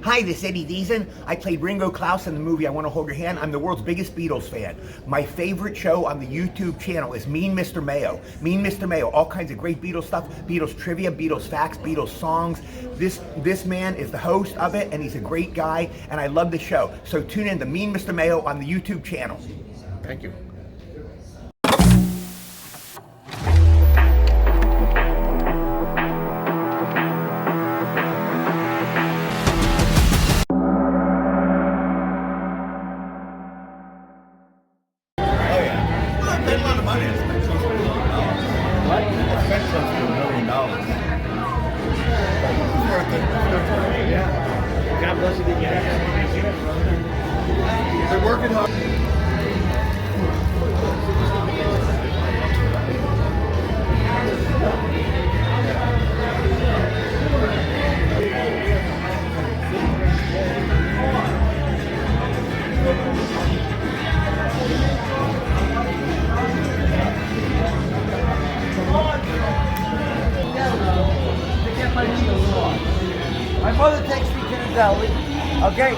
Hi, this is Eddie Deezen. I played Ringo Klaus in the movie I Want to Hold Your Hand. I'm the world's biggest Beatles fan. My favorite show on the YouTube channel is Mean Mr. Mayo. Mean Mr. Mayo, all kinds of great Beatles stuff, Beatles Trivia, Beatles Facts, Beatles songs. This man is the host of it, and he's a great guy, and I love the show. So tune in to Mean Mr. Mayo on the YouTube channel. Thank you. God bless you. They're working hard. My mother takes me to the deli, okay?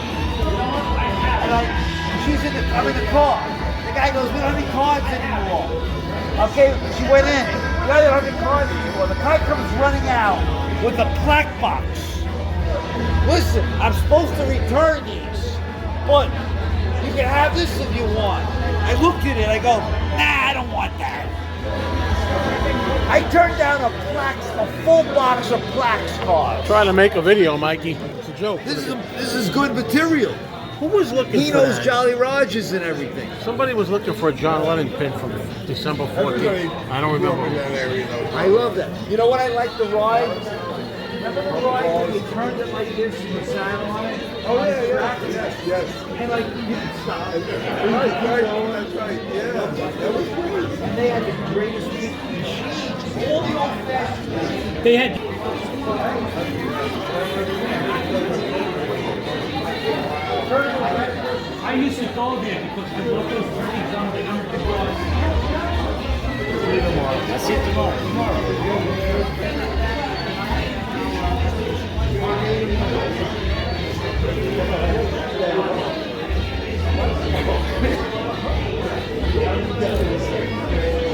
And I'm in the car. The guy goes, we don't have any cards anymore. Okay, she went in. We don't have any cards anymore. The guy comes running out with a plaque box. Listen, I'm supposed to return these, but you can have this if you want. I looked at it, I go, nah, I don't want that. I turned down a full box of plaques cards. Trying to make a video, Mikey. It's a joke. This is good material. Who was looking He for knows that? Jolly Rogers and everything. Somebody was looking for a John Lennon pin from December 14th. I don't remember. I love that. You know what I like the ride? Remember the ride when you turned it like this and you sat on it? Oh, yeah. And like, you could stop. That's right. Yeah. That was great. And they had the greatest machines. All the old fashioned. They had. I used to go there because I bought those things on the garage. I'll see you tomorrow.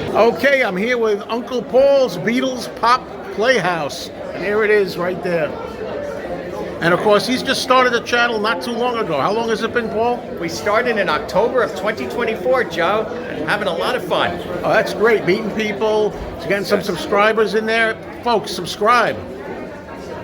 Okay, I'm here with Uncle Paul's Beatles Pop Playhouse. And here it is right there. And of course, he's just started a channel not too long ago. How long has it been, Paul? We started in October of 2024, Joe. Having a lot of fun. Oh, that's great. Meeting people, getting some subscribers in there. Folks, subscribe.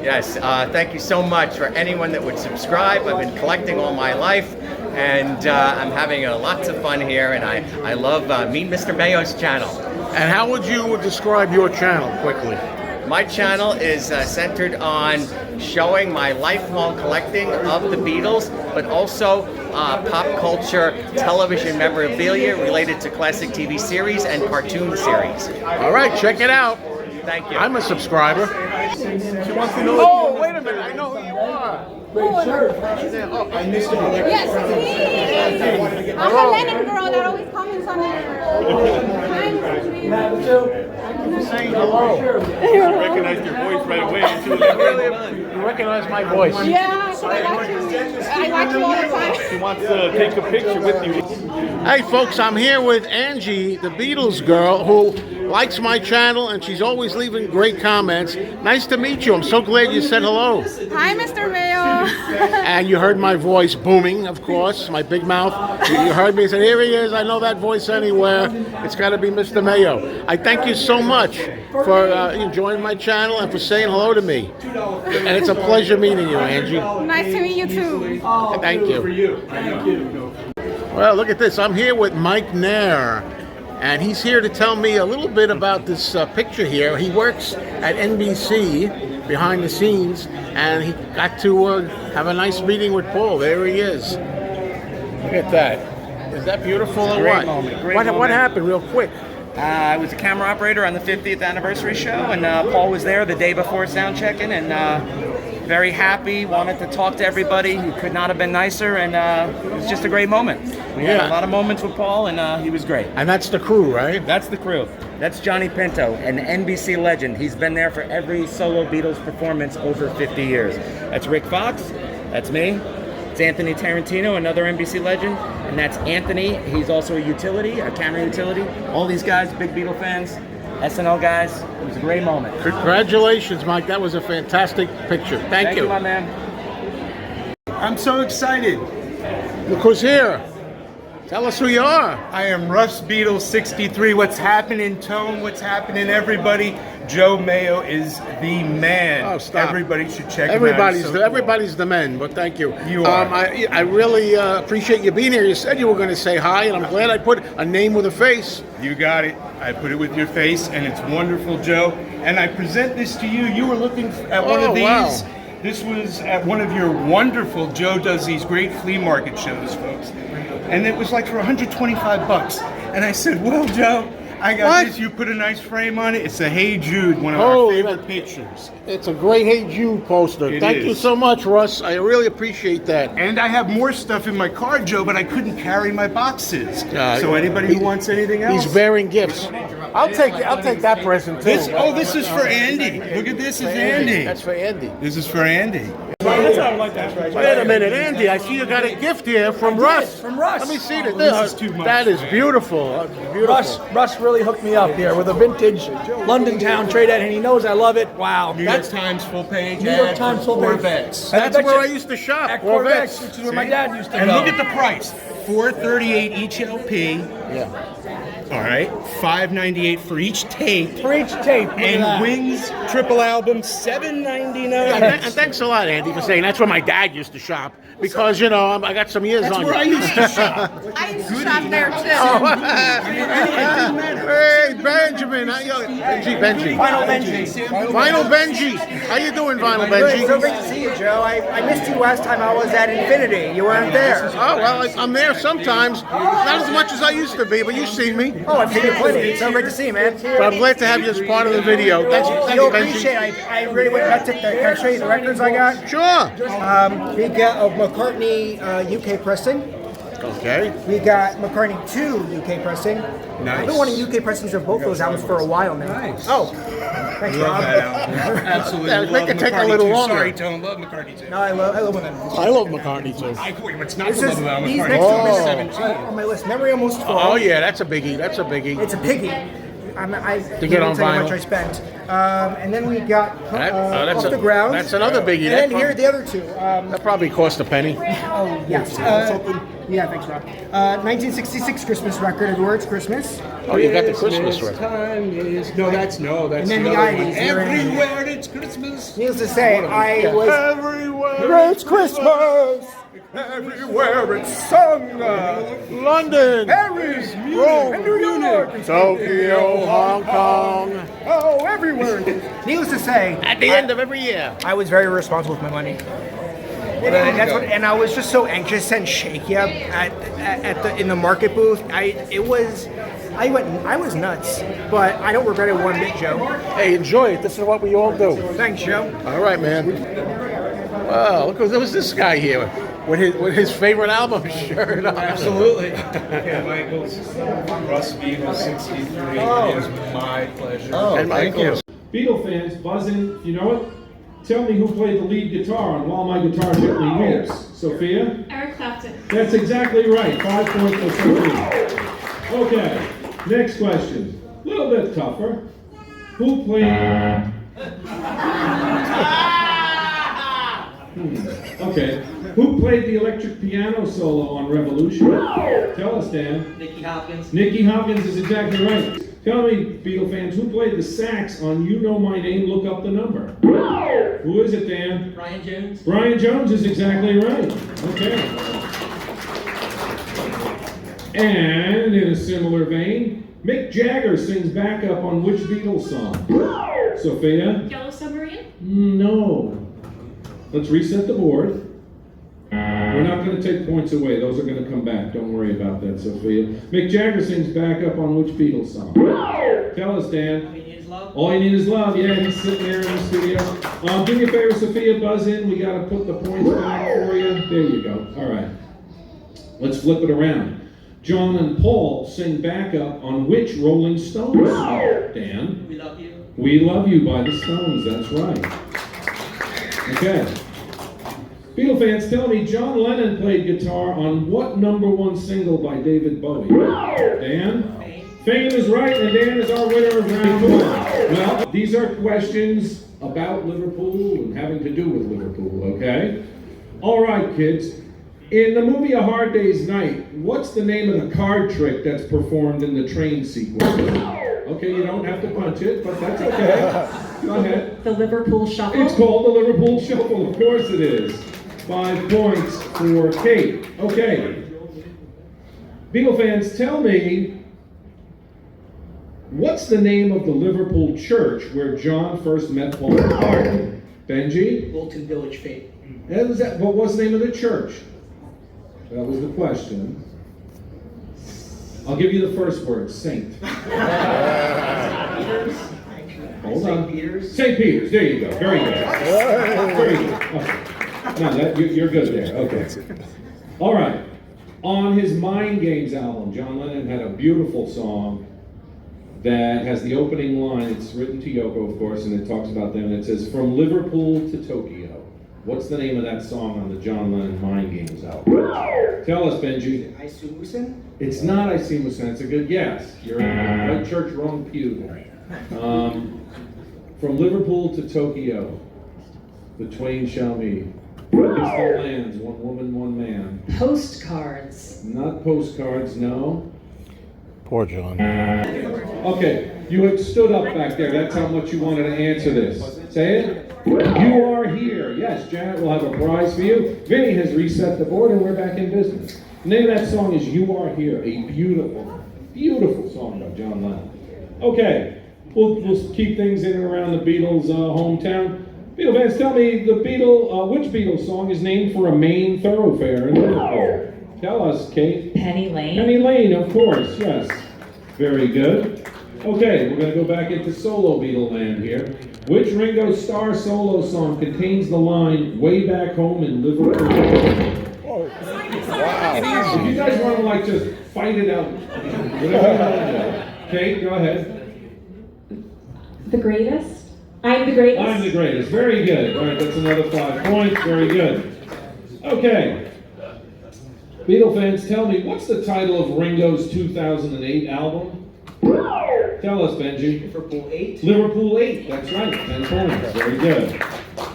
Yes, thank you so much for anyone that would subscribe. I've been collecting all my life, and I'm having lots of fun here, and I love Meet Mr. Mayo's channel. And how would you describe your channel quickly? My channel is centered on showing my lifelong collecting of the Beatles, but also pop culture television memorabilia related to classic TV series and cartoon series. All right, check it out. Thank you. I'm a subscriber. She wants to know. Oh, wait a minute. I know who you are. Great shirt. Oh, I missed it. Yes, me. I'm the Lennon girl that always comments on it. Saying hello. I recognized your voice right away. You recognize my voice. Yeah, so I watch you all the time. She wants to take a picture with you. Hey, folks, I'm here with Angie, the Beatles girl, who likes my channel, and she's always leaving great comments. Nice to meet you. I'm so glad you said hello. Hi, Mr. Mayo. And you heard my voice booming, of course, my big mouth. You heard me say, here he is. I know that voice anywhere. It's got to be Mr. Mayo. I thank you so much for enjoying my channel and for saying hello to me. And it's a pleasure meeting you, Angie. Nice to meet you too. Thank you. Well, look at this. I'm here with Mike Nair, and he's here to tell me a little bit about this picture here. He works at NBC behind the scenes, and he got to have a nice meeting with Paul. There he is. Look at that. Is that beautiful or what? What happened real quick? I was a camera operator on the 50th anniversary show, and Paul was there the day before sound checking, and very happy, wanted to talk to everybody. He could not have been nicer, and it was just a great moment. We had a lot of moments with Paul, and he was great. And that's the crew, right? That's the crew. That's Johnny Pinto, an NBC legend. He's been there for every solo Beatles performance over 50 years. That's Rick Fox. That's me. It's Anthony Tarantino, another NBC legend. And that's Anthony. He's also a utility, a camera utility. All these guys, big Beatle fans, SNL guys. It was a great moment. Congratulations, Mike. That was a fantastic picture. Thank you. My man. I'm so excited. Look who's here. Tell us who you are. I am Russ Beatles 63. What's happening, Tone? What's happening, everybody? Joe Mayo is the man. Oh, stop. Everybody should check Everybody's him out. the, everybody's the man, but thank you. You are. I really appreciate you being here. You said you were going to say hi, and I'm glad I put a name with a face. You got it. I put it with your face, and it's wonderful, Joe. And I present this to you. You were looking at one of these. Wow. This was at one of your wonderful, Joe does these great flea market shows, folks. And it was like for 125 bucks. And I said, well, Joe, I got this. You put a nice frame on it. It's a Hey Jude, one of our favorite pictures. It's a great Hey Jude poster. Thank you so much, Russ. I really appreciate that. And I have more stuff in my car, Joe, but I couldn't carry my boxes. So anybody who wants anything else? He's bearing gifts. I'll take that present too. This is for Andy. Look at this, it's Andy. That's for Andy. This is for Andy. Wait a minute, Andy. I see you got a gift here from Russ. From Russ. Let me see that. This is too much, That is man. beautiful. Beautiful. Russ really hooked me up here with a vintage London Town trade ad, and he knows I love it. Wow. New York Times full page. New York Times full page. Corvettes. That's where I used to shop. At Corvettes, which is where my dad used to And go. look at the price. $4.38 each LP. Yeah. All right. $5.98 for each tape. For each tape. Look at And that. Wings triple album $7.99. And thanks a lot, Andy, for saying that's where my dad used to shop. Because, you know, I got some years That's on where you. I used to shop. I used to shop there too. Hey, Benjamin. How you Benji. Vinyl Benji. How you doing, Vinyl Benji? So great to see you, Joe. I missed you last time I was at Infinity. You weren't there. Oh, well, I'm there sometimes. Not as much as I used to be, but you've seen me. Oh, I've seen you plenty. It's so great to see you, man. But I'm glad to have you as part of the video. Thanks, You'll Benji. appreciate it. I really went nuts at the. Can I show you the records I got? Sure. We got a McCartney UK pressing. Okay. We got McCartney 2 UK pressing. Nice. I've been wanting UK pressings of both those albums for a while now. Nice. Oh, thanks, Love Rob. that album. Absolutely. Yeah, love make it take a McCartney little too. longer. Sorry, Tone. Love McCartney too. No, I love when that. I love McCartney too. What's not This to is, love about these McCartney? next two Oh. minutes on my list. Memory Almost Full. Oh, yeah, that's a biggie. That's a biggie. It's a piggy. To get on tell you how vinyl. much I spent. And then we got That's Off the Ground. That's another biggie. And then That here are the other two. that probably cost a penny. Oh, yes. Yeah, thanks, Rob. 1966 Christmas record, Everywhere It's Christmas. Oh, you got the Christmas record. Time is that's And then the other one. 80s. You're in- Everywhere it's Christmas. Needless to say, I was. Everywhere It's Christmas! Everywhere it's sung. London, Paris, Rome, And New York! Tokyo, Hong Kong. Oh, everywhere! Needless to say, At the end of every year. I was very responsible with my money. And I was just so anxious and shaky up in the market booth. I was nuts, but I don't regret it one bit, Joe. Hey, enjoy it. This is what we all do. Thanks, Joe. All right, man. Wow, look, there was this guy here with his favorite album shirt on. Absolutely. Michael's Russ Beatles 63 is my pleasure. Oh, and Michael. Beatle fans, buzz in, you know it? Tell me who played the lead guitar on While My Guitar Gently Weeps. Sophia? Eric Clapton. That's exactly right. 5 points for Sophia. Okay, next question. A little bit tougher. Who played... Okay. Who played the electric piano solo on Revolution? Tell us, Dan. Nicky Hopkins. Nicky Hopkins is exactly right. Tell me, Beatle fans, who played the sax on You Know My Name, Look Up the Number? Who is it, Dan? Brian Jones. Brian Jones is exactly right. Okay. And in a similar vein, Mick Jagger sings backup on which Beatles song? Sophia? Yellow Submarine? No. Let's reset the board. We're not going to take points away. Those are going to come back. Don't worry about that, Sophia. Mick Jagger sings backup on which Beatles song? Tell us, Dan. All You Need Is Love. All You Need Is Love. Yeah, he's sitting there in the studio. Do me a favor, Sophia, buzz in. We got to put the points back for you. There you go. All right. Let's flip it around. John and Paul sing backup on which Rolling Stones song? Dan. We Love You. We Love You by the Stones. That's right. Okay. Beatle fans, tell me, John Lennon played guitar on what #1 single by David Bowie? Dan? Fame is right, and Dan is our winner of round 1. Well, these are questions about Liverpool and having to do with Liverpool, okay? All right, kids. In the movie A Hard Day's Night, what's the name of the card trick that's performed in the train sequence? Okay, you don't have to punch it, but that's okay. Go ahead. The Liverpool Shuffle? It's called the Liverpool Shuffle, of course it is. 5 points for Kate. Okay. Beatle fans, tell me, what's the name of the Liverpool church where John first met Paul McCartney? Benji? Wilton Village Fate. What was the name of the church? That was the question. I'll give you the first word, Saint. Hold on. St. Peter's? St. Peter's, there you go. Very good. Very good. Okay. No, you're good there. Okay. All right. On his Mind Games album, John Lennon had a beautiful song that has the opening line. It's written to Yoko, of course, and it talks about them. It says, "From Liverpool to Tokyo." What's the name of that song on the John Lennon Mind Games album? Tell us, Benji. I Sumusen? It's not I Sumusen. It's a good guess. You're in the right church, wrong pew. From Liverpool to Tokyo, the twain shall meet. Against the lands, one woman, one man. Postcards. Not postcards, no. Poor John. Okay, you had stood up back there. That's how much you wanted to answer this. Say it. You are here. Yes, Janet will have a prize for you. Vinny has reset the board and we're back in business. The name of that song is You Are Here, a beautiful, beautiful song by John Lennon. Okay, we'll keep things in and around the Beatles' hometown. Beatle fans, tell me which Beatles song is named for a main thoroughfare in Liverpool? Tell us, Kate. Penny Lane. Penny Lane, of course, yes. Very good. Okay, we're going to go back into solo Beatle land here. Which Ringo Starr solo song contains the line, "Way Back Home in Liverpool"? Wow. If you guys want to just fight it out, whatever you want to do. Kate, go ahead. The Greatest? I'm the Greatest. I'm the Greatest. Very good. All right, that's another 5 points. Very good. Okay. Beatle fans, tell me, what's the title of Ringo's 2008 album? Tell us, Benji. Liverpool 8. Liverpool 8. That's right. 10 points. Very good.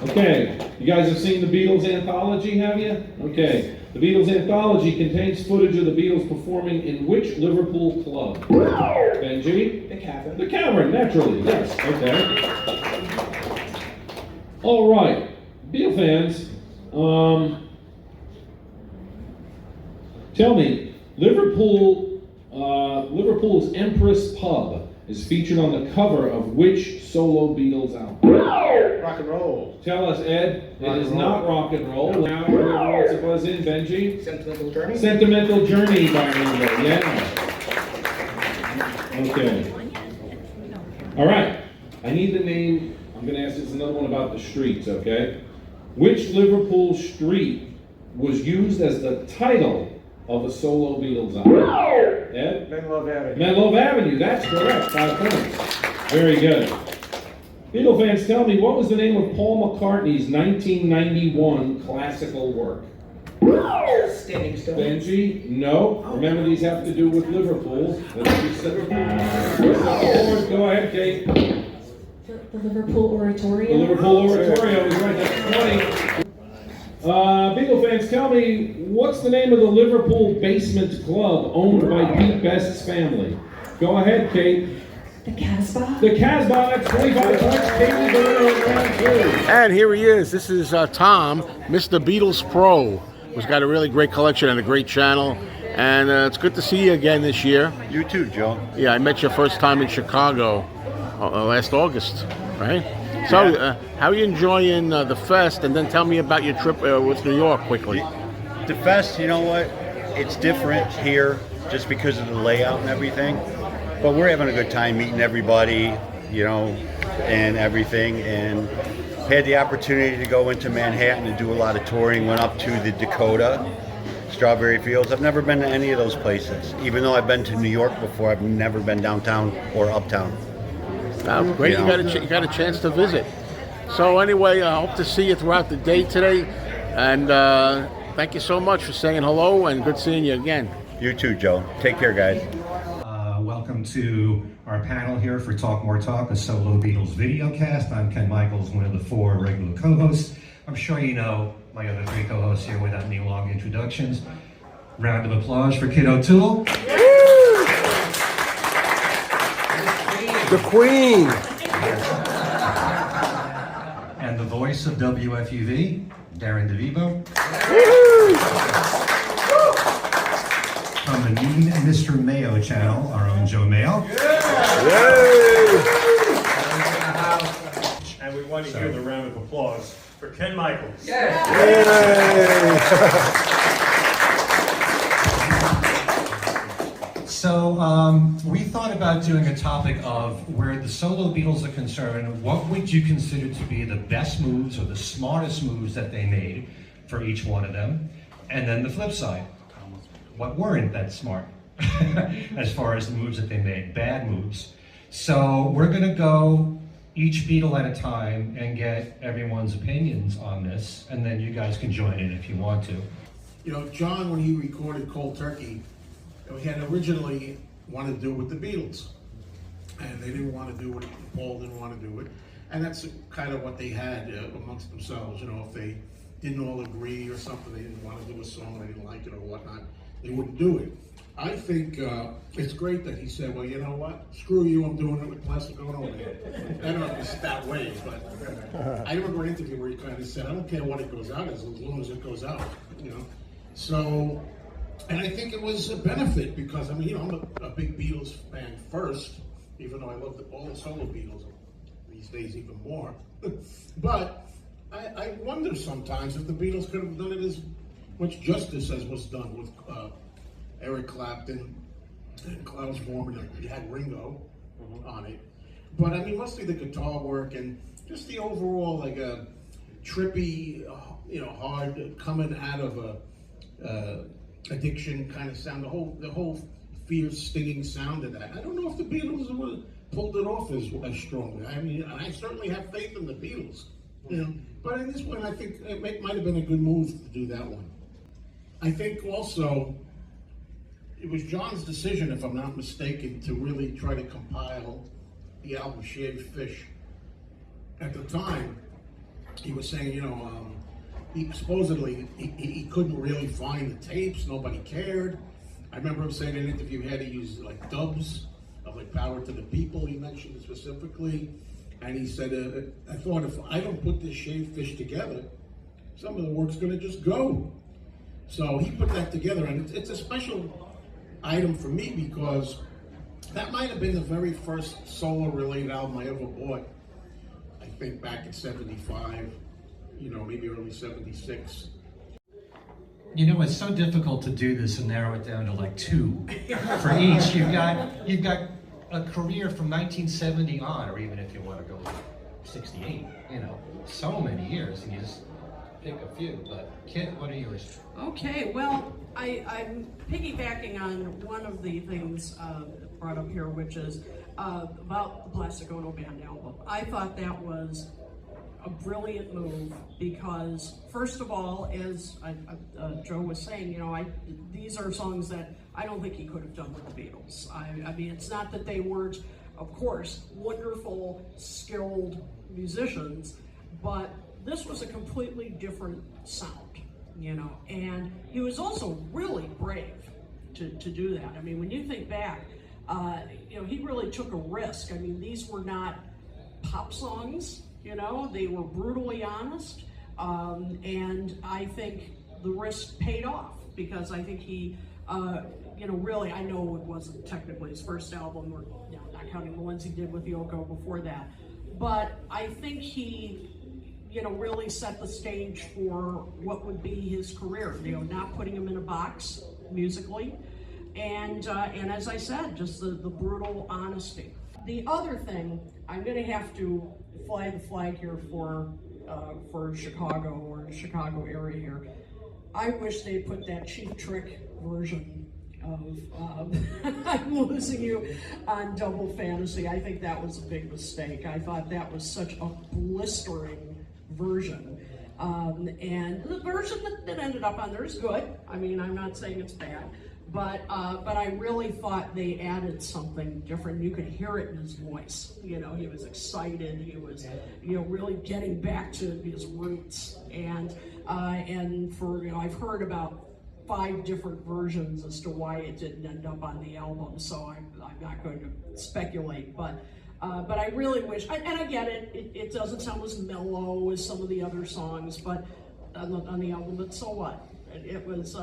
Okay. You guys have seen the Beatles anthology, have you? Okay. The Beatles anthology contains footage of the Beatles performing in which Liverpool club? Benji? The Cavern. The Cavern, naturally. Yes. Okay. All right. Beatle fans, tell me, Liverpool's Empress Pub is featured on the cover of which solo Beatles album? Rock and roll. Tell us, Ed. It is not rock and roll. Now, whoever wants to buzz in, Benji. Sentimental Journey. Sentimental Journey by Ringo. Yeah. Okay. All right. I need the name. I'm going to ask this another one about the streets. Okay. Which Liverpool street was used as the title of a solo Beatles album? Ed? Menlove Avenue. Menlove Avenue, that's correct. 5 points. Very good. Beatle fans, tell me, what was the name of Paul McCartney's 1991 classical work? Standing Stone. Benji? No. Remember, these have to do with Liverpool. Let's reset the board. Go ahead, Kate. The Liverpool Oratorio. The Liverpool Oratorio is right. That's 20. Beatle fans, tell me, what's the name of the Liverpool Basement Club owned by Pete Best's family? Go ahead, Kate. The Casbah. The Casbah, that's 25 points. Kate is the winner of round 2. And here he is. This is Tom, Mr. Beatles Pro, who's got a really great collection and a great channel. And it's good to see you again this year. You too, Joe. Yeah, I met you first time in Chicago last August, right? So, how are you enjoying the fest? And then tell me about your trip with New York quickly. The fest, you know what? It's different here just because of the layout and everything. But we're having a good time meeting everybody, you know, and everything. And had the opportunity to go into Manhattan and do a lot of touring. Went up to the Dakota, Strawberry Fields. I've never been to any of those places. Even though I've been to New York before, I've never been downtown or uptown. Great, you got a chance to visit. So anyway, I hope to see you throughout the day today. And thank you so much for saying hello, and good seeing you again. You too, Joe. Take care, guys. Welcome to our panel here for Talk More Talk, a solo Beatles video cast. I'm Ken Michaels, one of the 4 regular co-hosts. I'm sure you know my other 3 co-hosts here without any long introductions. Round of applause for Kid O'Toole. The Queen. And the voice of WFUV, Darren DeVivo. From the Mean Mr. Mayo channel, our own Joe Mayo. And we want to hear the round of applause for Ken Michaels. So we thought about doing a topic of where the solo Beatles are concerned, what would you consider to be the best moves or the smartest moves that they made for each one of them? And then the flip side, what weren't that smart as far as the moves that they made, bad moves. So we're gonna go each Beatle at a time and get everyone's opinions on this, and then you guys can join in if you want to. You know, John, when he recorded Cold Turkey, he had originally wanted to do it with the Beatles, and they didn't want to do it. Paul didn't want to do it, and that's kind of what they had amongst themselves. You know, if they didn't all agree or something, they didn't want to do a song, they didn't like it or whatnot, they wouldn't do it. I think it's great that he said, well, you know what, screw you, I'm doing it with Plastic Ono Man. I don't know if it's that way, but I remember an interview where he kind of said, I don't care what it goes out as long as it goes out, you know. So, and I think it was a benefit because, I mean, you know, I'm a big Beatles fan first, even though I love all the solo Beatles these days even more. But I wonder sometimes if the Beatles could have done it as much justice as was done with Eric Clapton and Klaus Vormann. You had Ringo on it. But I mean, mostly the guitar work and just the overall, like a trippy, you know, hard coming out of a addiction kind of sound. The whole fierce, stinging sound of that. I don't know if the Beatles would have pulled it off as strongly. I mean, I certainly have faith in the Beatles, you know. But in this one, I think it might have been a good move to do that one. I think also it was John's decision, if I'm not mistaken, to really try to compile the album Shaved Fish. At the time, he was saying, you know, he supposedly he couldn't really find the tapes, nobody cared. I remember him saying in an interview he had to use like dubs of like Power to the People, he mentioned it specifically. And he said, I thought if I don't put this Shaved Fish together, some of the work's gonna just go. So he put that together, and it's a special item for me because that might have been the very first solo-related album I ever bought. I think back in '75, you know, maybe early '76. You know, it's so difficult to do this and narrow it down to like 2 for each. You've got a career from 1970 on, or even if you want to go 68. You know, so many years, and you just pick a few. But Kit, what are yours? Okay, well, I'm piggybacking on one of the things brought up here, which is about the Plastic Ono Band album. I thought that was a brilliant move because, first of all, as Joe was saying, you know, these are songs that I don't think he could have done with the Beatles. I mean, it's not that they weren't, of course, wonderful, skilled musicians, but this was a completely different sound, you know, and he was also really brave to do that. I mean, when you think back, you know, he really took a risk. I mean, these were not pop songs, you know, they were brutally honest, and I think the risk paid off because I think he, you know, really, I know it wasn't technically his first album, or, you know, not counting the ones he did with Yoko before that, but I think he, you know, really set the stage for what would be his career, you know, not putting him in a box musically, and as I said, just the brutal honesty. The other thing, I'm gonna have to fly the flag here for Chicago, or the Chicago area here. I wish they put that Cheap Trick version of I'm Losing You on Double Fantasy. I think that was a big mistake. I thought that was such a blistering version. And the version that ended up on there is good. I mean, I'm not saying it's bad, but I really thought they added something different. You could hear it in his voice. You know, he was excited. He was, you know, really getting back to his roots. And for, you know, I've heard about 5 different versions as to why it didn't end up on the album. So I'm not going to speculate, but I really wish, and I get it, it doesn't sound as mellow as some of the other songs, but on the album, but so what? It was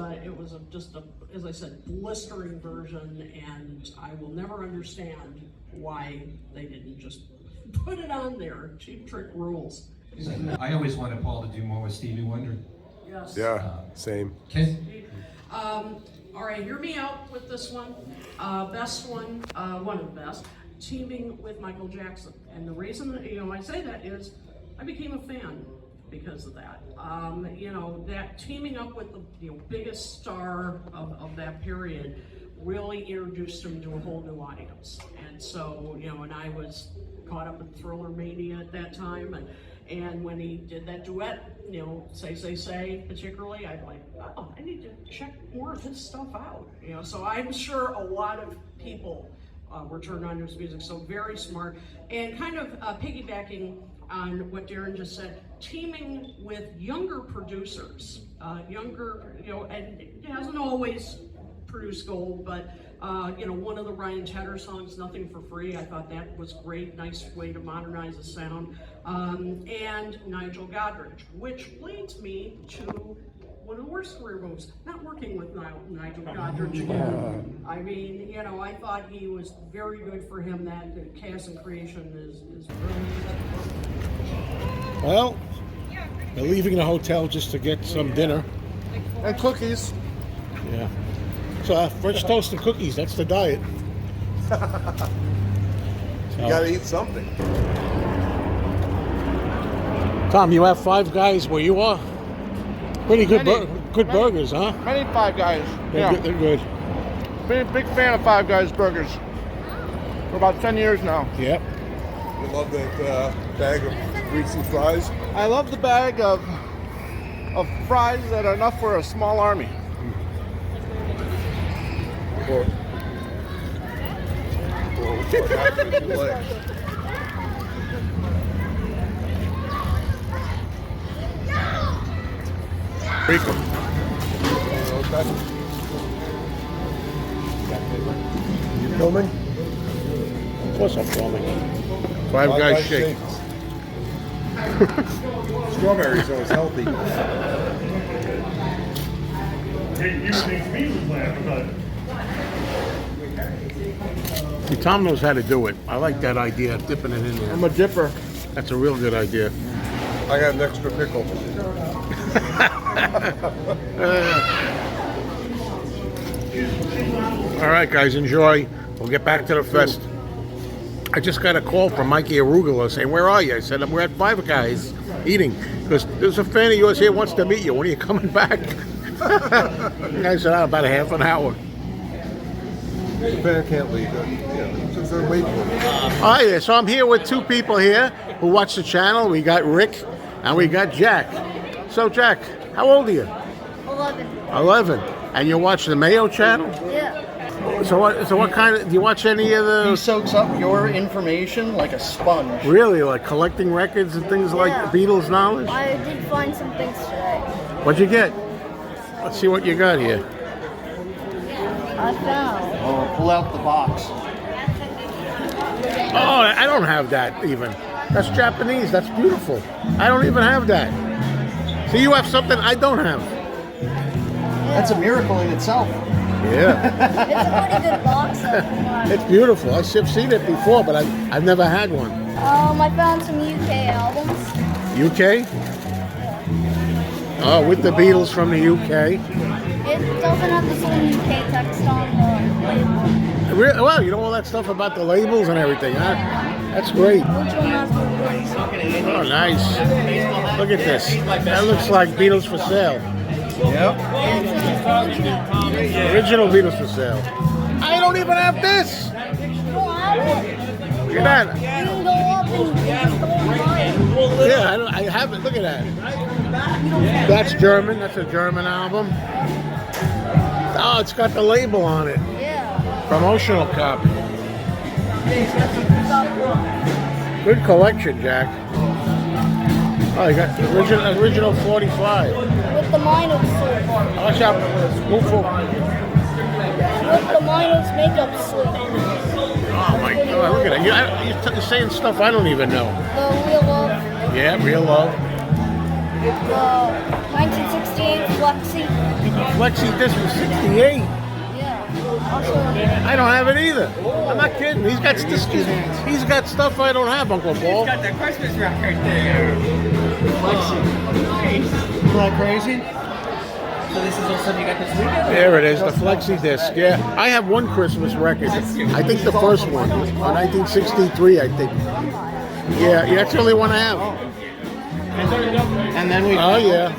just a, as I said, blistering version, and I will never understand why they didn't just put it on there. Cheap Trick rules. I always wanted Paul to do more with Stevie Wonder. Yes. Yeah, same. All right, hear me out with this one. Best one, one of the best, teaming with Michael Jackson. And the reason that, you know, I say that is I became a fan because of that. You know, that teaming up with the, you know, biggest star of that period really introduced him to a whole new audience. And so, you know, and I was caught up in Thriller Mania at that time, and when he did that duet, you know, Say, particularly, I'm like, oh, I need to check more of his stuff out. You know, so I'm sure a lot of people were turned on to his music, so very smart. And kind of piggybacking on what Darren just said, teaming with younger producers, younger, you know, and it hasn't always produced gold, but you know, one of the Ryan Tedder songs, Nothing for Free, I thought that was great, nice way to modernize the sound. And Nigel Godrich, which leads me to one of the worst career moves, not working with Nigel Godrich again. I mean, you know, I thought he was very good for him. That Cast and Creation is brilliant. Well, they're leaving the hotel just to get some dinner. And cookies. Yeah. So French toast and cookies, that's the diet. You gotta eat something. Tom, you have Five Guys where you are? Pretty good good burgers, huh? Many Five Guys. They're good. They're good. Been a big fan of Five Guys burgers for about 10 years now. Yep. You love that bag of greasy fries? I love the bag of fries that are enough for a small army. Rico. You filming? Of course I'm filming. Five Guys shake. Strawberries always healthy. You think me was laughing about it. See, Tom knows how to do it. I like that idea of dipping it in there. I'm a dipper. That's a real good idea. I got an extra pickle. All right, guys, enjoy. We'll get back to the fest. I just got a call from Mikey Arugula saying, "Where are you?" I said, "We're at Five Guys eating." Because there's a fan of yours here wants to meet you. When are you coming back? I said, about a half an hour. The fan can't leave. Since they're waiting for me. Hi there. So I'm here with 2 people here who watch the channel. We got Rick and we got Jack. So Jack, how old are you? 11. 11. And you watch the Mayo channel? Yeah. So what kind of, do you watch any of the... He soaks up your information like a sponge. Really? Like collecting records and things like Beatles knowledge? I did find some things today. What'd you get? Let's see what you got here. I found. Oh, pull out the box. Oh, I don't have that even. That's Japanese. That's beautiful. I don't even have that. So you have something I don't have. That's a miracle in itself. Yeah. It's a pretty good box. It's beautiful. I've seen it before, but I've never had one. I found some UK albums. UK? Oh, with the Beatles from the UK. It doesn't have the same UK text on the label. Well, you know all that stuff about the labels and everything, huh? That's great. Which one has the Oh, nice. Look at this. That looks like Beatles for Sale. Yep. Original Beatles for Sale. I don't even have this. Look at that. You can go up and just go and buy it. Yeah, I have it. Look at that. That's German. That's a German album. Oh, it's got the label on it. Yeah. Promotional copy. Good collection, Jack. Oh, you got the original 45. With the minus slip. Watch out. Move forward. With the minus makeup slip. Oh my God! Look at it. You're saying stuff I don't even know. The Real Love. Yeah, Real Love. The 1968 Flexi. Flexi disc was 68. Yeah. Also, I don't have it either. I'm not kidding. He's got stuff I don't have, Uncle Paul. He's got the Christmas record there. Isn't that crazy? So this is also you got this weekend? There it is, the Flexi disc. Yeah, I have one Christmas record. I think the first one, 1963. I think. Yeah, that's the only one I have. And then we. Oh yeah.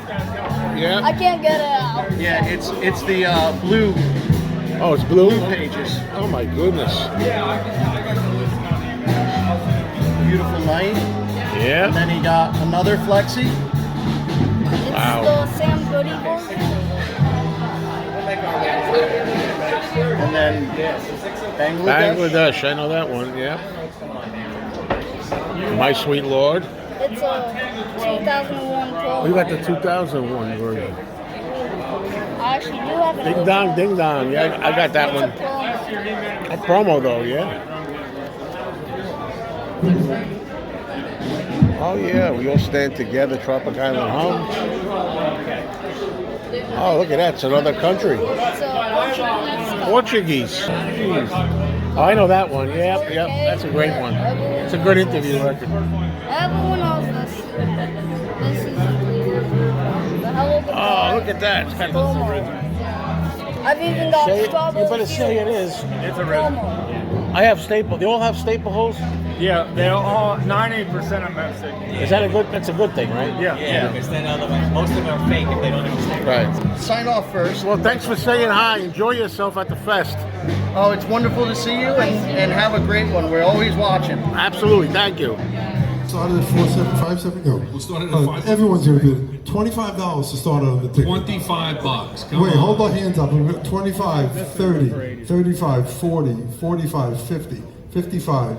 Yeah. I can't get it out. Yeah, it's the blue. Oh, it's blue pages. Oh my goodness. Beautiful night. Yeah. And then he got another Flexi. Wow. The Sam Goody book. And then Bangladesh. I know that one. Yeah. My Sweet Lord. It's a 2001 promo. We got the 2001 version. I actually do have it. Ding dong, ding dong. Yeah, I got that one. A promo though, yeah. Oh yeah, we all stand together, Tropic Island Hum. Oh, look at that, it's another country. It's a Portuguese. Jeez. Oh, I know that one. Yep, that's a great one. It's a good interview record. Everyone knows this. This is the Hello Goodbye. Oh, look at that. It's got I've even got strawberry. You better say it is. It's a red. I have staple. They all have staple holes? Yeah, they're all 90% are messy. Is that a good? That's a good thing, right? Yeah. Because then otherwise most of them are fake if they don't understand. Right. Sign off first. Well, thanks for saying hi. Enjoy yourself at the fest. Oh, it's wonderful to see you and have a great one. We're always watching. Absolutely. Thank you. Started at 4.757. No. We'll start at 5. Everyone's gonna bid $25 to start on the ticket. $25. Wait, hold our hands up. 25, 30, 35, 40, 45, 50, 55.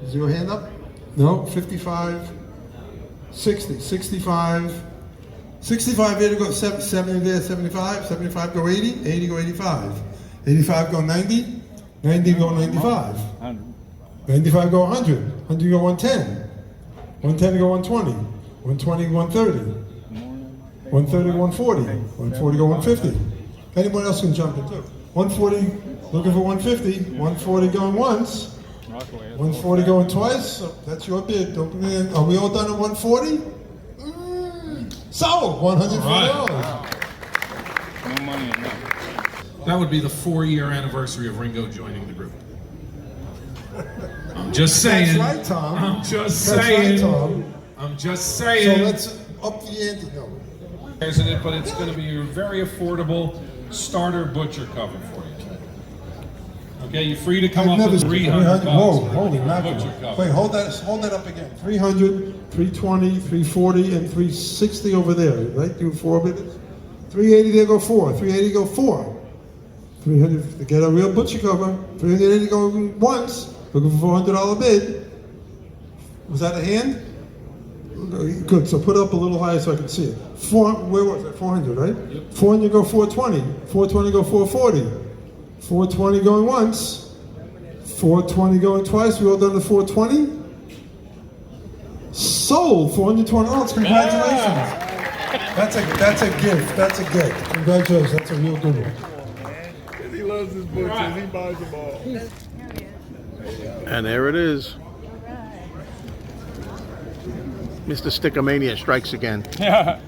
Is your hand up? No, 55, 60, 65, 65 there to go, 70 there, 75, 75 go 80, 80 go 85, 85 go 90, 90 go 95, 95 go 100, 100 go 110, 110 go 120, 120 go 130, 130 go 140, 140 go 150. Anyone else can jump in too. 140, looking for 150, 140 going once, 140 going twice. So that's your bid. Don't come in. Are we all done at 140? Sold. $140. No money in that. That would be the 4-year anniversary of Ringo joining the group. I'm just saying. That's right, Tom. I'm just That's saying. right, Tom. I'm just saying. So let's up the ante. No. Isn't it? But it's going to be a very affordable starter butcher cover for you. Okay, you're free to come up with 300 Whoa, bucks. holy Butcher mackerel. cover. Wait, hold that up again. 300, 320, 340, and 360 over there. Right? Do 4 bids. 380 there go 4. 380 go 4. 300 to get a real butcher cover. 380 go once. Looking for $400 bid. Was that a hand? Good. So put it up a little higher so I can see it. Where was it? 400, right? Yep. 400 go 420. 420 go 440. 420 going once. 420 going twice. We all done the 420. Sold. $420. Congratulations. That's a gift. That's a gift. Congratulations. That's a real good one. He loves his butchers. He buys them all. And there it is. Mr. Stickomania strikes again. Yeah.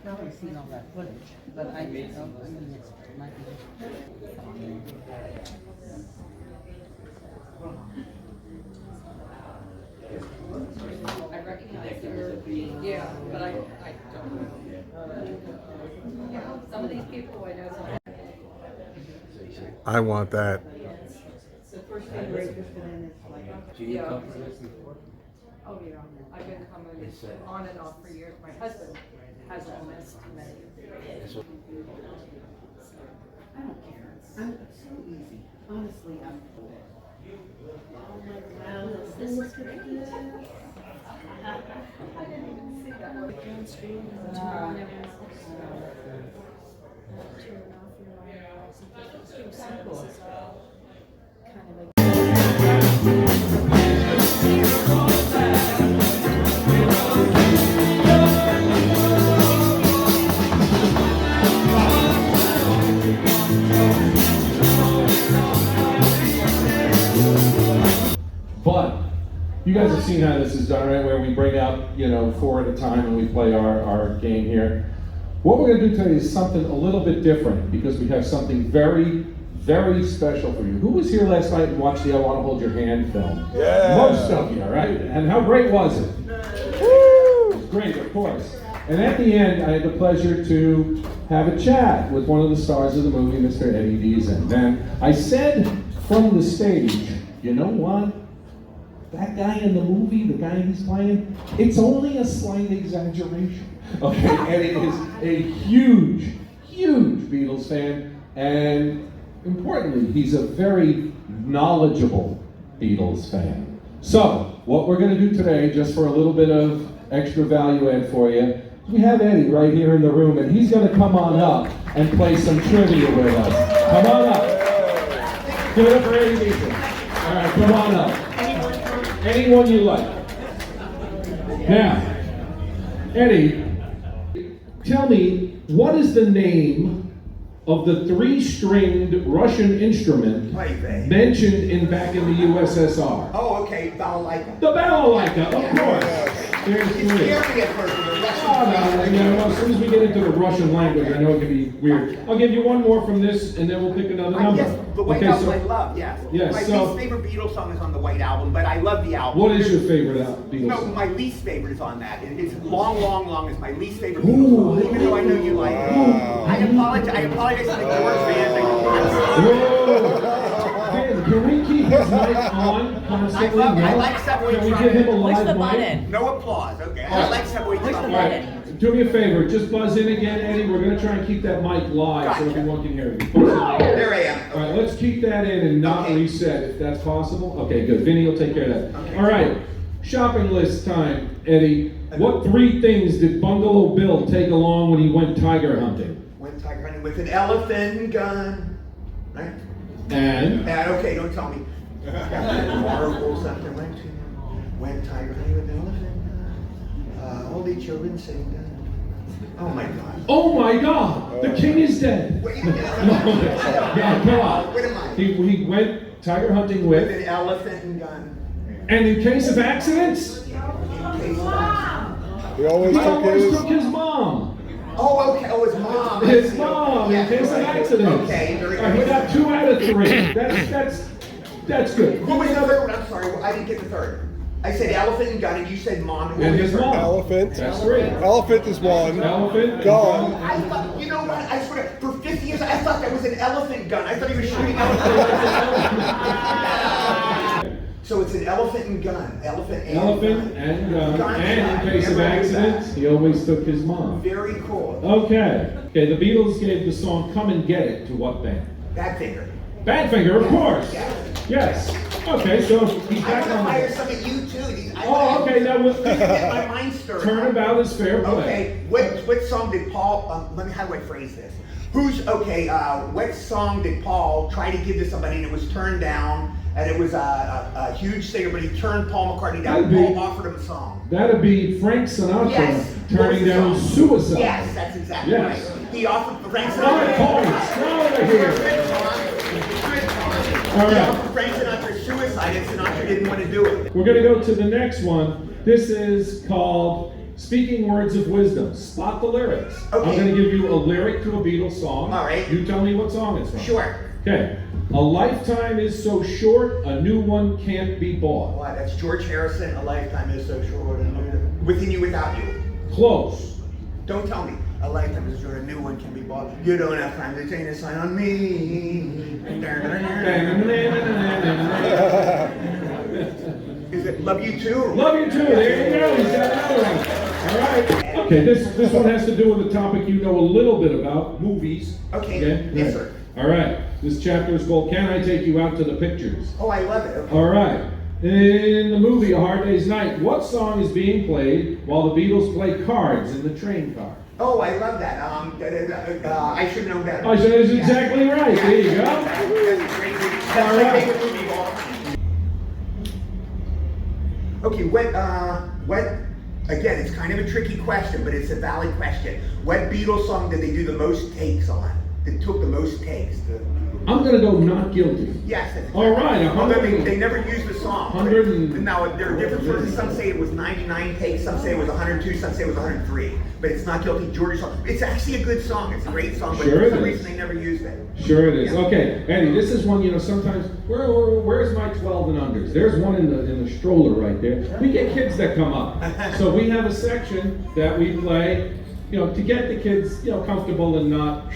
Probably seen all that footage, but I mean, it's my I recognize yeah, but I don't know. Yeah, some of these people I know. I want that. The first thing Ray just put in is like you come to this before? Oh, yeah. I've been coming on and off for years. My husband hasn't missed many. I don't care. I'm so easy. Honestly, I'm. Oh my wow, this is great. I didn't even see that one. On screen, turn on everyone's turn off your sounds as well. Kind of like. But you guys have seen how this is done, right? Where we bring out, 4 at a time and we play our game here. What we're going to do today is something a little bit different because we have something very, very special for you. Who was here last night and watched the I Want to Hold Your Hand film? Yeah. Most of you, right? And how great was it? Woo! It was great, of course. And at the end, I had the pleasure to have a chat with one of the stars of the movie, Mr. Eddie Deezen. And I said from the stage, you know what? That guy in the movie, the guy he's playing, it's only a slight exaggeration. Okay, Eddie is a huge, huge Beatles fan, and importantly, he's a very knowledgeable Beatles fan. So, what we're going to do today, just for a little bit of extra value add for you, we have Eddie right here in the room, and he's going to come on up and play some trivia with us. Come on up. Give it up for Eddie Deezen. All right, come on up. Anyone you like. Now, Eddie, tell me, what is the name of the 3-stringed Russian instrument mentioned in back in the USSR? Oh, okay, balalaika. The balalaika, of course. There's 3. As soon as we get into the Russian language, I know it can be weird. I'll give you one more from this, and then we'll pick another number. Yes, the White Album I love, yes. Yes, my least favorite Beatles song is on the White Album, but I love the album. What is your favorite Beatles No, song? my least favorite is on that. It's Long, Long, Long is my least favorite Beatles song, even though I know you like it. I apologize to the George fans. Can we keep his mic on constantly? I like Subway Can we Truckers. give him a live mic? No applause, okay. I like Subway Truckers. Do me a favor, just buzz in again, Eddie. We're going to try and keep that mic live so everyone can hear you. There I am. All right, let's keep that in and not reset if that's possible. Okay, good. Vinny will take care of that. Okay. All right, shopping list time, Eddie. What 3 things did Bungalow Bill take along when he went tiger hunting? Went tiger hunting with an elephant gun, right? And? Okay, don't tell me. Marble something went tiger hunting with an elephant gun. All the children sing that. Oh my God. Oh my God! The king is dead. Yeah, come on. What am I? He went tiger hunting with an elephant gun. And in case of accidents? In case of accidents. He always took his mom. Oh, okay. Oh, his mom. His mom, in case of accidents. Okay, very He good. got 2 out of 3. That's good. What was the other one? I'm sorry, I didn't get the third. I said elephant and gun, and you said mom. And his mom. Elephant. That's 3. Elephant is 1. Elephant. Gun. I thought, you know what? I swear, for 50 years, I thought that was an elephant gun. I thought he was shooting elephants. So it's an elephant and gun. Elephant and gun. And in case of accidents, he always took his mom. Very cool. Okay, the Beatles gave the song Come and Get It to what band? Badfinger. Badfinger, of course. Yes. Okay, so he's I back want to on hire the... some of you too. Oh, okay, that was... Get my mind stirred. Turnabout is fair play. Okay, what song did Paul, how do I phrase this? What song did Paul try to give to somebody and it was turned down, and it was a huge singer, but he turned Paul McCartney down and Paul offered him a song? That'd be Frank Sinatra turning What down was the song? Suicide. Yes, that's exactly Yes. right. He offered Frank All right, Sinatra. Paul, over here. All He right. offered Frank Sinatra Suicide, and Sinatra didn't want to do it. We're going to go to the next one. This is called Speaking Words of Wisdom. Spot the lyrics. Okay. I'm going to give you a lyric to a Beatles song. All right. You tell me what song it's from. Sure. Okay. A lifetime is so short, a new one can't be bought. Wow, that's George Harrison. A lifetime is so short. Within you, without you. Close. Don't tell me. A lifetime is short. A new one can be bought. You don't have time to change a sign on me. Is it Love You Too? Or Love You Too. There you go. He's got another one. All right. Okay, this one has to do with a topic you know a little bit about, movies. Okay. Yes, sir. All right. This chapter is called Can I Take You Out to the Pictures? Oh, I love it. Okay. All right. In the movie A Hard Day's Night, what song is being played while the Beatles play cards in the train car? Oh, I love that. I should know better. Oh, so that's exactly right. Yeah. There you go. That's a great movie. That's my favorite movie of all time. Okay, what? Again, it's kind of a tricky question, but it's a valid question. What Beatles song did they do the most takes on? That took the most takes? I'm going to go Not Guilty. Yes. That's All right. Although they never used the song. 100. Now, there are different versions. Some say it was 99 takes, some say it was 102, some say it was 103. But it's Not Guilty, George's song. It's actually a good song. It's a great song, but for some reason they never used it. Sure it is. Yeah. Okay, Eddie, this is one, sometimes, where's my 12 and unders? There's one in the stroller right there. We get kids that come up. So we have a section that we play, to get the kids, comfortable and not,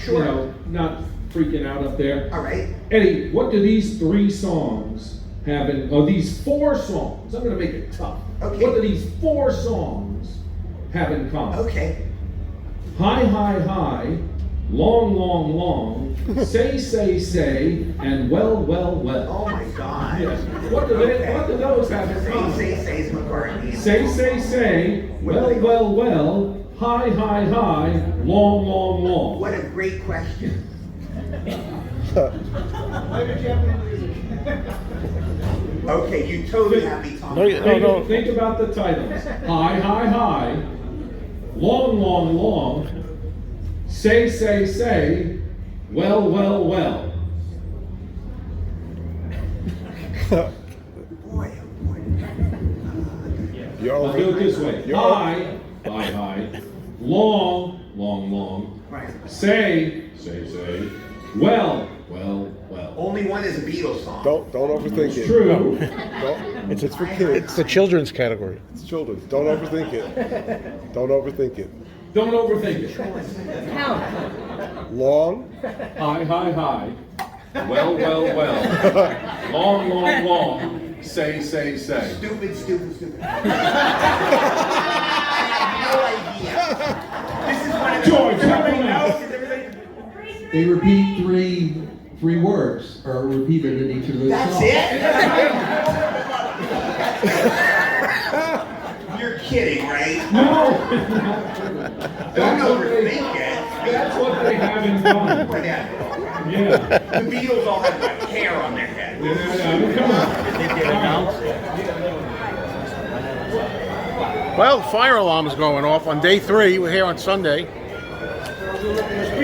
not freaking out up there. All right. Eddie, what do these 3 songs have these 4 songs? I'm going to make it tough. Okay. What do these 4 songs have in common? Okay. High, high, high, long, long, long, say, and well, well, well. Oh my God. Yes. What do those have in common? Say is McCartney. Say, well, well, well, high, high, high, long, long, long. What a great question. Okay, you totally have me talking. Think about the titles. High, high, high, long, long, long, say, well, well, well. Boy, I'll do it this way. High, high, long, long, long, say, well, well, well. Only one is a Beatles song. Don't overthink it. It's true. It's for kids. It's the children's category. It's children. Don't overthink it. Don't overthink it. Don't overthink it. Long. High, high, high. Well, well, well. Long, long, long. Say. Stupid. I have no idea. This is one of the George, help me out. They repeat three words, or repeated in each of those songs. That's it? You're kidding, right? No. Don't overthink it. That's what they have in common. Whatever. Yeah. The Beatles all have like hair on their head. Come on. Well, fire alarm's going off on day 3. We're here on Sunday.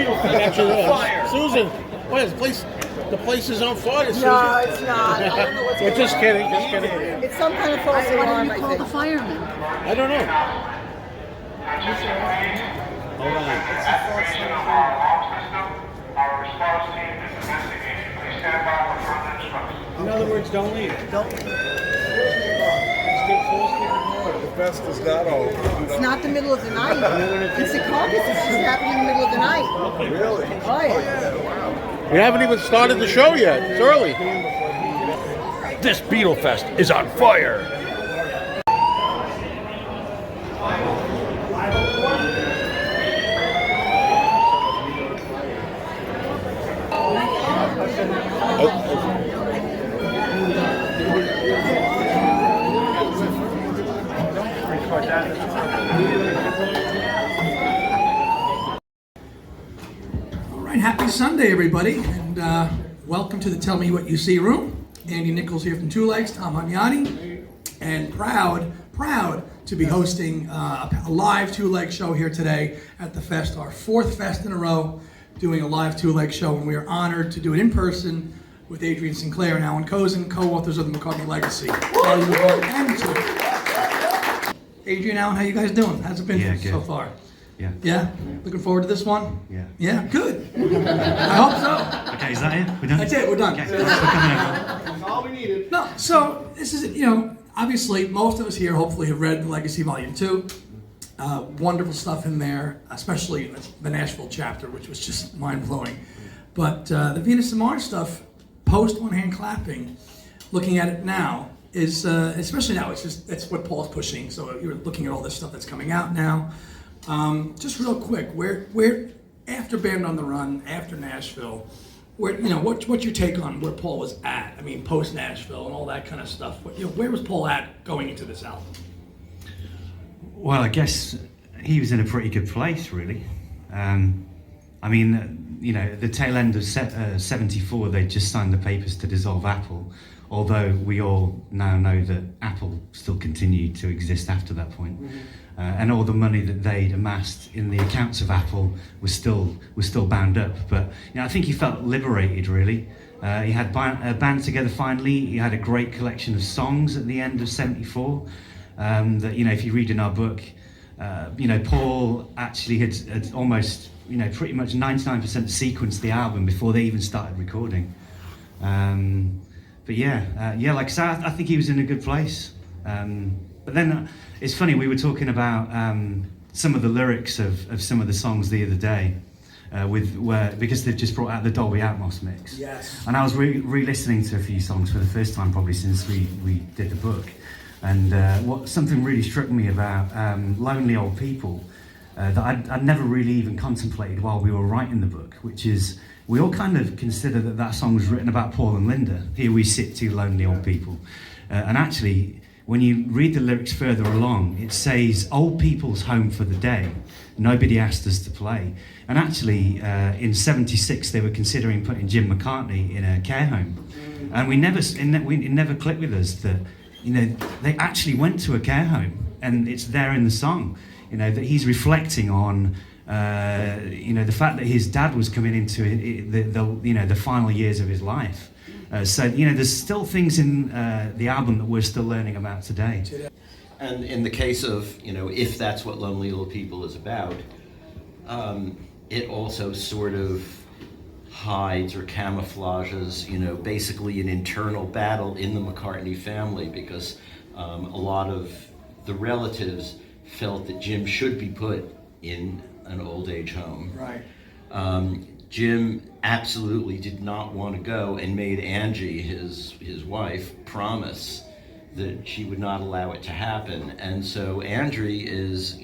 Fire. Susan, what is the place is on fire, Susan? No, it's not. I don't know what's We're just going on. kidding. It's some kind of false alarm, I think. The firemen. I don't know. Hold on. In other words, don't leave. Don't. The fest is not over. It's not the middle of the night. It's a caucus. It's just happening in the middle of the night. Really? Oh, yeah. We haven't even started the show yet. It's early. This Beatle Fest is on fire. All right, happy Sunday, everybody, and welcome to the Tell Me What You See room. Andy Nichols here from Two Legs, Tom Hagniati, and proud to be hosting a live two-leg show here today at the Fest, our 4th Fest in a row, doing a live two-leg show, and we are honored to do it in person with Adrian Sinclair and Alan Cozen, co-authors of the McCartney Legacy. Volume 1 and 2. Adrian, Alan, how you guys doing? How's it been so far? Yeah. Yeah? Looking forward to this one? Yeah. Yeah, good. I hope so. Okay, is that it? We're done? That's it, we're done. Okay, thanks for coming over. That's all we needed. No, so this is, obviously most of us here hopefully have read the Legacy Volume 2. Wonderful stuff in there, especially the Nashville chapter, which was just mind-blowing. But the Venus and Mars stuff, post one-hand clapping, looking at it now, is, especially now, it's what Paul's pushing. So you're looking at all this stuff that's coming out now. Just real quick, where after Band on the Run, after Nashville, what's your take on where Paul was at? I mean, post Nashville and all that kind of stuff. Where was Paul at going into this album? Well, I guess he was in a pretty good place, really. I mean, the tail end of 74, they just signed the papers to dissolve Apple, although we all now know that Apple still continued to exist after that point. And all the money that they'd amassed in the accounts of Apple was still bound up. But I think he felt liberated, really. He had a band together finally. He had a great collection of songs at the end of 74. That if you read in our book, Paul actually had almost pretty much 99% sequenced the album before they even started recording. But like I said, I think he was in a good place. But then it's funny, we were talking about some of the lyrics of some of the songs the other day, because they've just brought out the Dolby Atmos mix. Yes. And I was re-listening to a few songs for the first time probably since we did the book. And something really struck me about Lonely Old People that I'd never really even contemplated while we were writing the book, which is we all kind of consider that song was written about Paul and Linda. Here we sit, two lonely old people. And actually, when you read the lyrics further along, it says, old people's home for the day. Nobody asked us to play. And actually, in 76, they were considering putting Jim McCartney in a care home. And it never clicked with us that, they actually went to a care home, and it's there in the song, that he's reflecting on, the fact that his dad was coming into the final years of his life. So there's still things in the album that we're still learning about today. And in the case of, if that's what Lonely Old People is about, it also sort of hides or camouflages, basically an internal battle in the McCartney family, because a lot of the relatives felt that Jim should be put in an old age home. Right. Jim absolutely did not want to go and made Angie, his wife, promise that she would not allow it to happen. And so Angie is,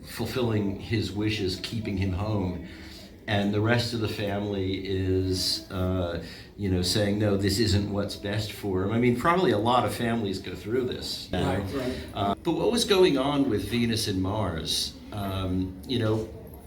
fulfilling his wishes, keeping him home. And the rest of the family is, saying, no, this isn't what's best for him. I mean, probably a lot of families go through this. Right. But what was going on with Venus and Mars,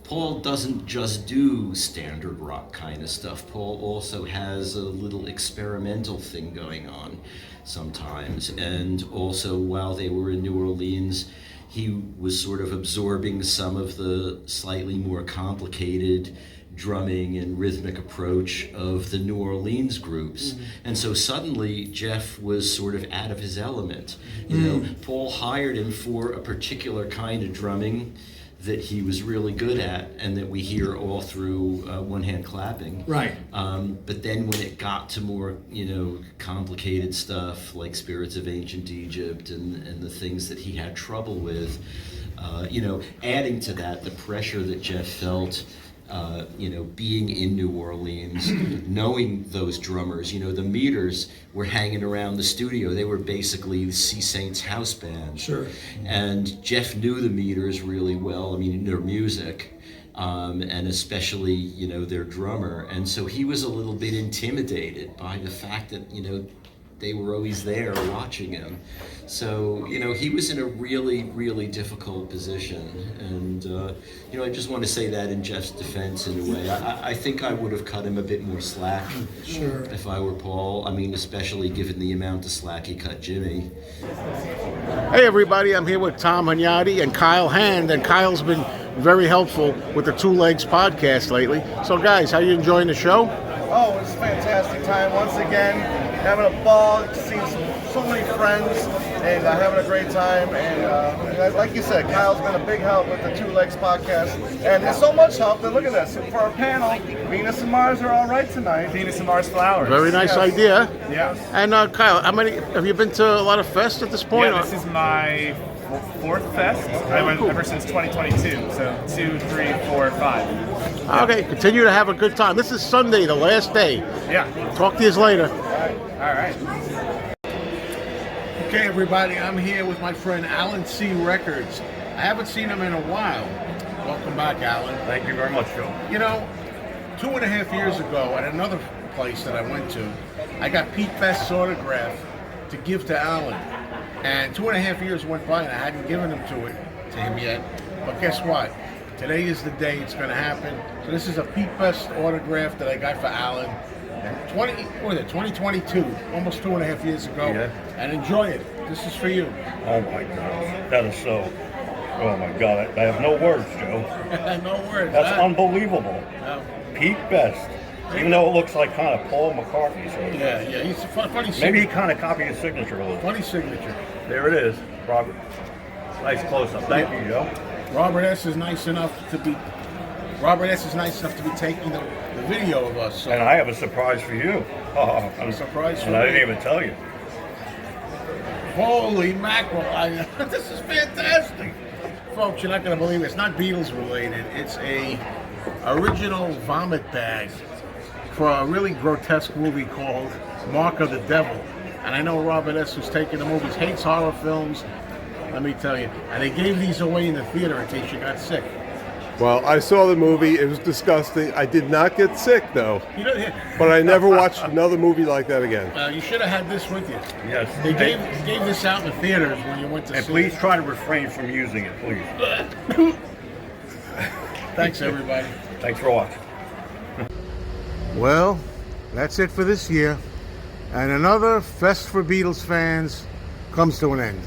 Paul doesn't just do standard rock kind of stuff. Paul also has a little experimental thing going on sometimes. And also, while they were in New Orleans, he was sort of absorbing some of the slightly more complicated drumming and rhythmic approach of the New Orleans groups. And so suddenly Jeff was sort of out of his element. Paul hired him for a particular kind of drumming that he was really good at, and that we hear all through One Hand Clapping. Right. But then when it got to more, complicated stuff like Spirits of Ancient Egypt and the things that he had trouble with, adding to that the pressure that Jeff felt, being in New Orleans, knowing those drummers, the Meters were hanging around the studio. They were basically the Sea Saints house band. Sure. And Jeff knew the Meters really well. I mean, their music, and especially, their drummer. And so he was a little bit intimidated by the fact that, they were always there watching him. So, he was in a really, really difficult position. And, I just want to say that in Jeff's defense in a way. I think I would have cut him a bit more slack. Sure. If I were Paul. I mean, especially given the amount of slack he cut Jimmy. Hey everybody, I'm here with Tom Hunyadi and Kyle Hand, and Kyle's been very helpful with the Two Legs podcast lately. So guys, how you enjoying the show? Oh, it's a fantastic time once again. Having a ball, seeing so many friends, and having a great time. And like you said, Kyle's been a big help with the Two Legs podcast. And there's so much help that, look at this. For our panel, Venus and Mars are all right tonight. Venus and Mars flowers. Very nice idea. Yes. And Kyle, how many have you been to a lot of fests at this point? Yeah, this is my fourth fest. I went ever since 2022. So 2, 3, 4, 5. Okay, continue to have a good time. This is Sunday, the last day. Yeah. Talk to you later. All right. Okay, everybody, I'm here with my friend Alan C. Records. I haven't seen him in a while. Welcome back, Alan. Thank you very much, Joe. You know, 2.5 years ago at another place that I went to, I got Pete Best's autograph to give to Alan. And 2.5 years went by and I hadn't given him to him yet. But guess what? Today is the day it's going to happen. So this is a Pete Best autograph that I got for Alan. And 2022, almost 2.5 years ago. Yeah. And enjoy it. This is for you. Oh my gosh, that is so. Oh my God, I have no words, Joe. No words. That's huh? unbelievable. Pete Best, even though it looks like kind of Paul McCartney. So Yeah, he's a funny signature. maybe he kind of copied his signature a little. Funny signature. There it is, Robert. Nice close-up. Thank you, Joe. Robert S. is nice enough to be taking the video of us. So. And I have a surprise for you. Oh, A surprise for and I me. didn't even tell you. Holy mackerel! This is fantastic, folks. You're not going to believe it. It's not Beatles related. It's a original vomit bag for a really grotesque movie called Mark of the Devil. And I know Robert S. who's taking the movies, hates horror films. Let me tell you. And they gave these away in the theater in case you got sick. Well, I saw the movie. It was disgusting. I did not get sick, though. You know, But I never watched another movie like that again. you should have had this with you. Yes. They gave this out in the theaters when you went to And see please it. try to refrain from using it, please. Thanks, everybody. Thanks for watching. Well, that's it for this year. And another Fest for Beatles fans comes to an end.